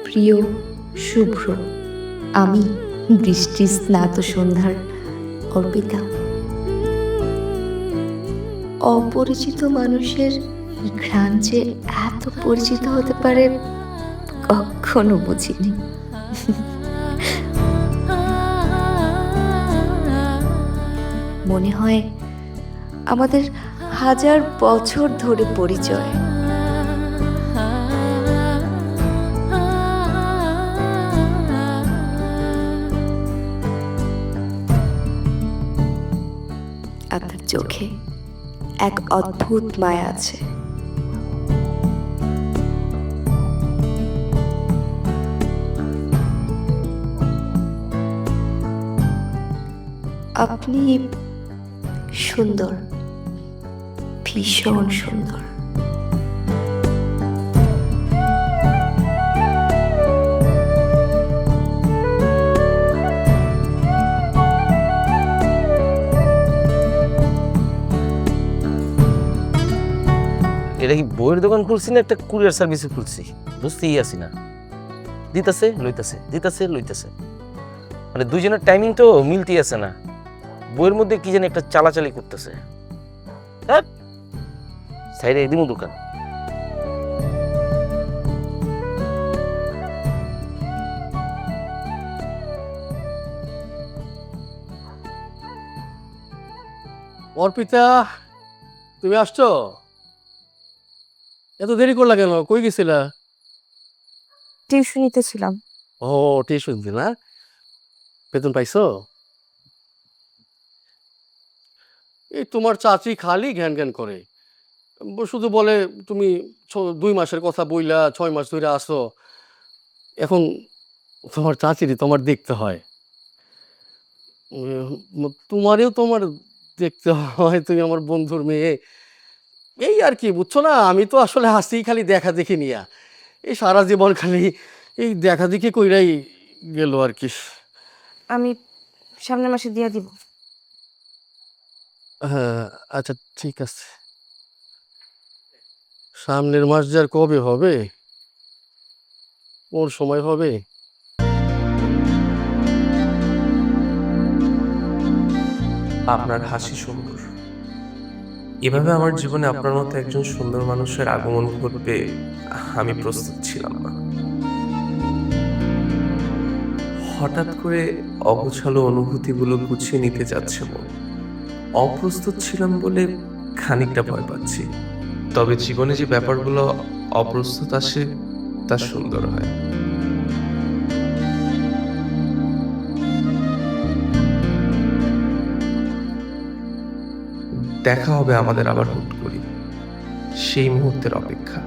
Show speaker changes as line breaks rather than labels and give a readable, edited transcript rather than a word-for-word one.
প্রিয় শুভ্র, আমি বৃষ্টি স্নাত সন্ধ্যার অর্পিতা। অপরিচিত মানুষের ঘ্রাণ যে এত পরিচিত হতে পারে কখনো বুঝিনি। মনে হয় আমাদের হাজার বছর ধরে পরিচয়। আপনার চোখে এক অদ্ভুত মায়া আছে। আপনি সুন্দর, ভীষণ সুন্দর।
এটা কি বইয়ের দোকান খুলছি না একটা কুরিয়ার সার্ভিসে খুলছি, বুঝতেই আসি না। দিতেছে লইতেছে, দিতেছে লইতেছে, মানে দুইজনের টাইমিং তো মিলতেই আছে না। বইয়ের মধ্যে কি জানি একটা চালাচালি করতেছে। হ্যাঁ, সাইডে দিমু দোকান।
অর্পিতা, তুমি আসছো? এত দেরি করলা কেন? কই গেছিলা?
টিউশনিতে ছিলাম।
ও, টিউশন দিলা? বেতন পাইছো? এই তোমার চাচি খালি ঘ্যান ঘ্যান করে, শুধু বলে তুমি 2 মাসের কথা বইলা 6 মাস ধরে আসো। এখন তোমার চাচিরই তোমার দেখতে হয়। তোমারেও তোমার দেখতে হয়, তুমি আমার বন্ধুর মেয়ে। এই আর কি, বুঝছো না? আমি তো আসলে হাসি খালি দেখা দেখি নিয়া, এই সারা জীবন খালি এই দেখা দেখি কইরাই গেল আর কি।
আমি সামনের মাসে দিয়ে দিব।
হ্যাঁ, আচ্ছা ঠিক আছে। সামনের মাস যে আর কবে হবে, কোন সময় হবে?
আপনার হাসি সুন্দর। এভাবে আমার জীবনে আপনার মতো একজন সুন্দর মানুষের আগমন ঘটবে আমি প্রস্তুত ছিলাম না। হঠাৎ করে অগোছালো অনুভূতিগুলো গুছিয়ে নিতে যাচ্ছে মন। অপ্রস্তুত ছিলাম বলে খানিকটা ভয় পাচ্ছি। তবে জীবনে যে ব্যাপারগুলো অপ্রস্তুত আসে তা সুন্দর হয়। দেখা হবে আমাদের আবার হুট করি, সেই মুহূর্তের অপেক্ষা।